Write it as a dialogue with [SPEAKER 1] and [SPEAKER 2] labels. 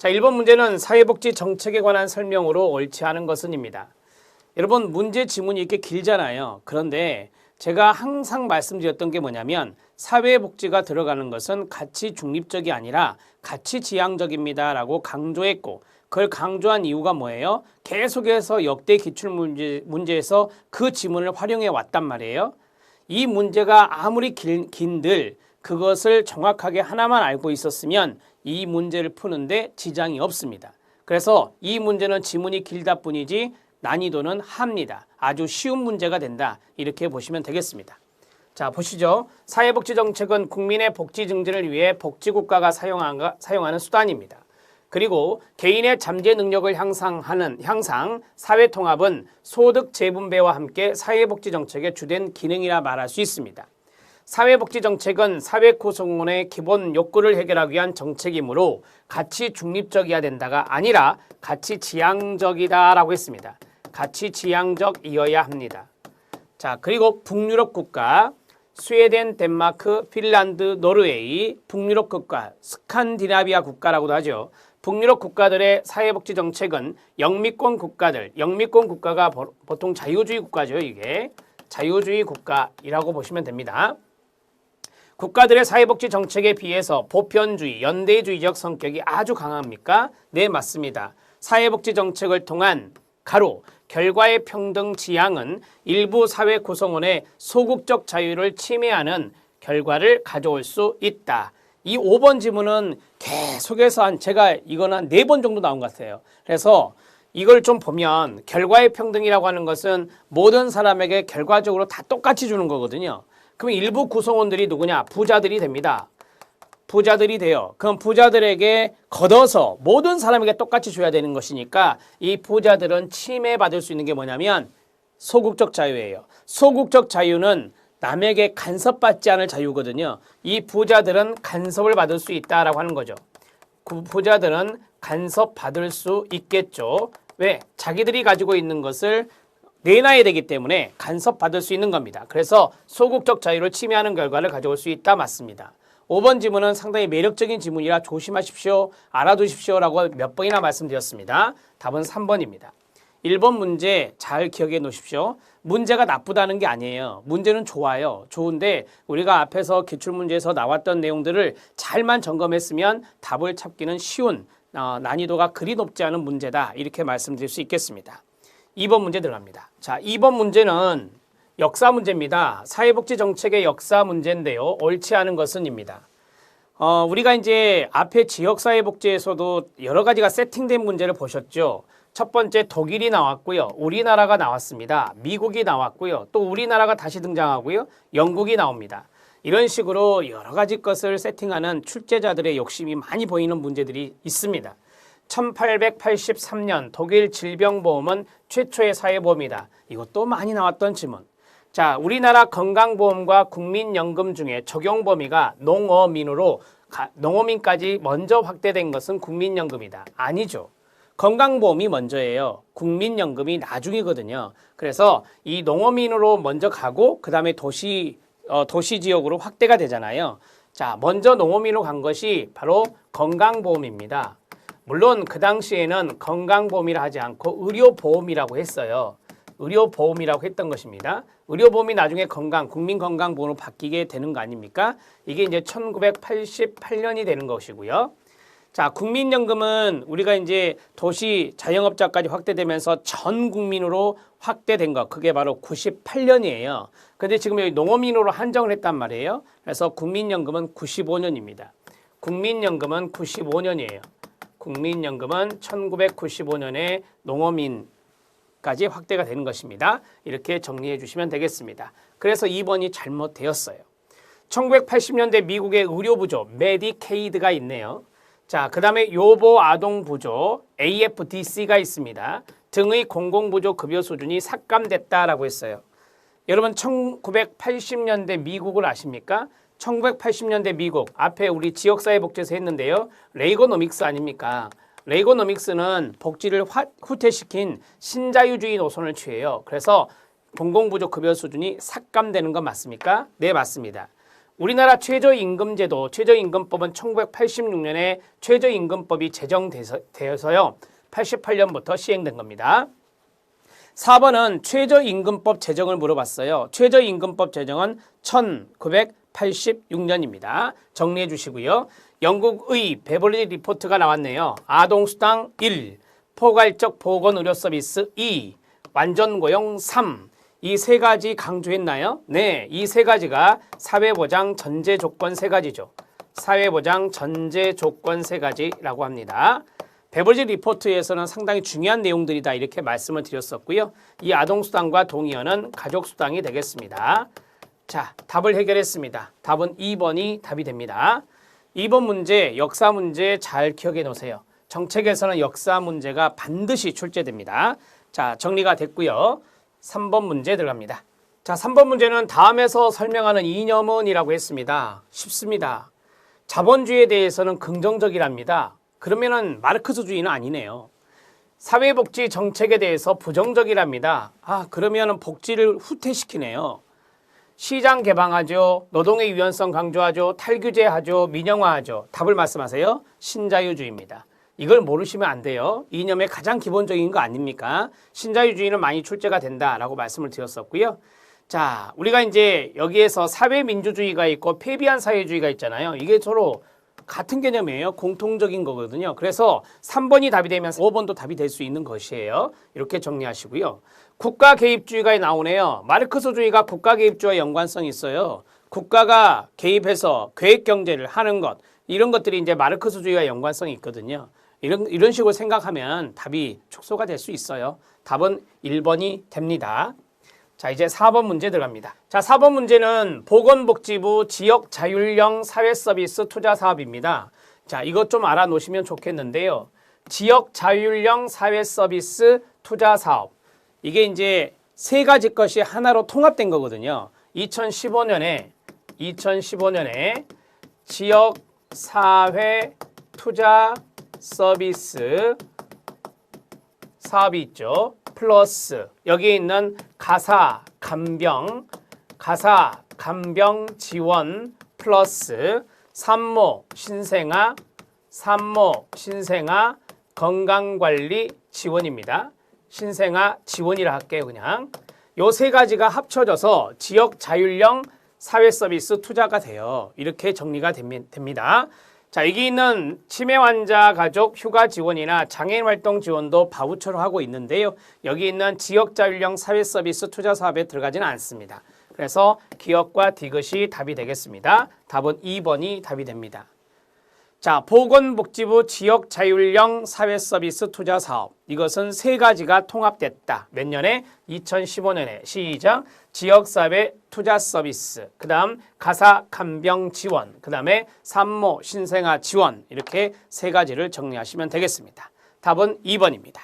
[SPEAKER 1] 자, 1번 문제는 사회복지 정책에 관한 설명으로 옳지 않은 것은입니다. 여러분, 문제 지문이 이렇게 길잖아요. 그런데 제가 항상 말씀드렸던 게 뭐냐면 사회복지가 들어가는 것은 가치 중립적이 아니라 가치 지향적입니다 라고 강조했고, 그걸 강조한 이유가 뭐예요? 계속해서 역대 기출문제에서 그 지문을 활용해 왔단 말이에요. 이 문제가 아무리 긴들 그것을 정확하게 하나만 알고 있었으면 이 문제를 푸는데 지장이 없습니다. 그래서 이 문제는 지문이 길다 뿐이지 난이도는 합니다. 아주 쉬운 문제가 된다. 이렇게 보시면 되겠습니다. 자, 보시죠. 사회복지정책은 국민의 복지 증진을 위해 복지국가가 사용하는 수단입니다. 그리고 개인의 잠재 능력을 향상, 사회통합은 소득 재분배와 함께 사회복지정책의 주된 기능이라 말할 수 있습니다. 사회복지정책은 사회구성원의 기본 욕구를 해결하기 위한 정책이므로 가치 중립적이어야 된다가 아니라 가치 지향적이다라고 했습니다. 가치 지향적이어야 합니다. 자, 그리고 북유럽 국가, 스웨덴, 덴마크, 핀란드, 노르웨이, 북유럽 국가, 스칸디나비아 국가라고도 하죠. 북유럽 국가들의 사회복지 정책은 영미권 국가가 보통 자유주의 국가죠. 이게 자유주의 국가이라고 보시면 됩니다. 국가들의 사회복지 정책에 비해서 보편주의, 연대주의적 성격이 아주 강합니까? 네, 맞습니다. 사회복지 정책을 통한 결과의 평등 지향은 일부 사회 구성원의 소극적 자유를 침해하는 결과를 가져올 수 있다. 이 5번 지문은 계속해서 제가 이거는 한 4번 정도 나온 것 같아요. 그래서 이걸 좀 보면 결과의 평등이라고 하는 것은 모든 사람에게 결과적으로 다 똑같이 주는 거거든요. 그럼 일부 구성원들이 누구냐? 부자들이 됩니다. 부자들이 돼요. 그럼 부자들에게 걷어서 모든 사람에게 똑같이 줘야 되는 것이니까 이 부자들은 침해받을 수 있는 게 뭐냐면 소극적 자유예요. 소극적 자유는 남에게 간섭받지 않을 자유거든요. 이 부자들은 간섭을 받을 수 있다라고 하는 거죠. 부자들은 간섭받을 수 있겠죠. 왜? 자기들이 가지고 있는 것을 내놔야 되기 때문에 간섭받을 수 있는 겁니다. 그래서 소극적 자유를 침해하는 결과를 가져올 수 있다. 맞습니다. 5번 지문은 상당히 매력적인 지문이라 조심하십시오. 알아두십시오라고 몇 번이나 말씀드렸습니다. 답은 3번입니다. 1번 문제 잘 기억해 놓으십시오. 문제가 나쁘다는 게 아니에요. 문제는 좋아요. 좋은데 우리가 앞에서 기출문제에서 나왔던 내용들을 잘만 점검했으면 답을 찾기는 쉬운 난이도가 그리 높지 않은 문제다. 이렇게 말씀드릴 수 있겠습니다. 2번 문제 들어갑니다. 자, 2번 문제는 역사 문제입니다. 사회복지 정책의 역사 문제인데요. 옳지 않은 것은입니다. 우리가 이제 앞에 지역사회복지에서도 여러 가지가 세팅된 문제를 보셨죠. 첫 번째 독일이 나왔고요. 우리나라가 나왔습니다. 미국이 나왔고요. 또 우리나라가 다시 등장하고요. 영국이 나옵니다. 이런 식으로 여러 가지 것을 세팅하는 출제자들의 욕심이 많이 보이는 문제들이 있습니다. 1883년 독일 질병보험은 최초의 사회보험이다. 이것도 많이 나왔던 지문. 자, 우리나라 건강보험과 국민연금 중에 적용 범위가 농어민까지 먼저 확대된 것은 국민연금이다. 아니죠. 건강보험이 먼저예요. 국민연금이 나중이거든요. 그래서 이 농어민으로 먼저 가고 그 다음에 도시지역으로 확대가 되잖아요. 자, 먼저 농어민으로 간 것이 바로 건강보험입니다. 물론 그 당시에는 건강보험이라 하지 않고 의료보험이라고 했어요. 의료보험이라고 했던 것입니다. 의료보험이 나중에 국민건강보험으로 바뀌게 되는 거 아닙니까? 이게 이제 1988년이 되는 것이고요. 자, 국민연금은 우리가 이제 도시 자영업자까지 확대되면서 전 국민으로 확대된 거, 그게 바로 98년이에요. 근데 지금 여기 농어민으로 한정을 했단 말이에요. 그래서 국민연금은 95년입니다. 국민연금은 95년이에요. 국민연금은 1995년에 농어민까지 확대가 되는 것입니다. 이렇게 정리해 주시면 되겠습니다. 그래서 2번이 잘못되었어요. 1980년대 미국의 의료부조 메디케이드가 있네요. 자, 그 다음에 요보아동부조 AFDC가 있습니다. 등의 공공부조 급여 수준이 삭감됐다라고 했어요. 여러분 1980년대 미국을 아십니까? 1980년대 미국, 앞에 우리 지역사회복지에서 했는데요. 레이거노믹스 아닙니까? 레이거노믹스는 복지를 후퇴시킨 신자유주의 노선을 취해요. 그래서 공공부조 급여 수준이 삭감되는 건 맞습니까? 네, 맞습니다. 우리나라 최저임금제도, 최저임금법은 1986년에 최저임금법이 제정되어서요. 88년부터 시행된 겁니다. 4번은 최저임금법 제정을 물어봤어요. 최저임금법 제정은 1986년입니다. 정리해 주시고요. 영국의 베벌리 리포트가 나왔네요. 아동수당 1, 포괄적 보건의료 서비스 2, 완전고용 3. 이 세 가지 강조했나요? 네, 이 세 가지가 사회보장 전제 조건 세 가지죠. 사회보장 전제 조건 세 가지라고 합니다. 베벌리 리포트에서는 상당히 중요한 내용들이다 이렇게 말씀을 드렸었고요. 이 아동수당과 동의어는 가족수당이 되겠습니다. 자, 답을 해결했습니다. 답은 2번이 답이 됩니다. 2번 문제, 역사 문제 잘 기억해 놓으세요. 정책에서는 역사 문제가 반드시 출제됩니다. 자, 정리가 됐고요. 3번 문제 들어갑니다. 자, 3번 문제는 다음에서 설명하는 이념은이라고 했습니다. 쉽습니다. 자본주의에 대해서는 긍정적이랍니다. 그러면은 마르크스주의는 아니네요. 사회복지 정책에 대해서 부정적이랍니다. 그러면은 복지를 후퇴시키네요. 시장 개방하죠. 노동의 유연성 강조하죠. 탈규제하죠. 민영화하죠. 답을 말씀하세요. 신자유주의입니다. 이걸 모르시면 안 돼요. 이념의 가장 기본적인 거 아닙니까? 신자유주의는 많이 출제가 된다라고 말씀을 드렸었고요. 자, 우리가 이제 여기에서 사회민주주의가 있고 폐비한 사회주의가 있잖아요. 이게 서로 같은 개념이에요. 공통적인 거거든요. 그래서 3번이 답이 되면 5번도 답이 될 수 있는 것이에요. 이렇게 정리하시고요. 국가 개입주의가 나오네요. 마르크스주의가 국가 개입주의와 연관성이 있어요. 국가가 개입해서 계획 경제를 하는 것, 이런 것들이 이제 마르크스주의와 연관성이 있거든요. 이런 식으로 생각하면 답이 축소가 될 수 있어요. 답은 1번이 됩니다. 자, 이제 4번 문제 들어갑니다. 자, 4번 문제는 보건복지부 지역자율형 사회서비스 투자사업입니다. 자, 이것 좀 알아놓으시면 좋겠는데요. 지역자율형 사회서비스 투자사업. 이게 이제 세 가지 것이 하나로 통합된 거거든요. 2015년에 지역사회 투자 서비스 사업이 있죠. 플러스 여기에 있는 가사 간병 지원 플러스 산모 신생아 건강관리 지원입니다. 신생아 지원이라 할게요. 그냥 요 세 가지가 합쳐져서 지역 자율형 사회 서비스 투자가 돼요. 이렇게 정리가 됩니다. 자, 여기 있는 치매 환자 가족 휴가 지원이나 장애인 활동 지원도 바우처로 하고 있는데요. 여기 있는 지역 자율형 사회 서비스 투자 사업에 들어가지는 않습니다. 그래서 기업과 디귿이 답이 되겠습니다. 답은 2번이 답이 됩니다. 자, 보건복지부 지역 자율형 사회 서비스 투자 사업. 이것은 세 가지가 통합됐다. 몇 년에? 2015년에. 시작. 지역사회 투자 서비스. 그 다음 가사 간병 지원. 그 다음에 산모 신생아 지원. 이렇게 세 가지를 정리하시면 되겠습니다. 답은 2번입니다.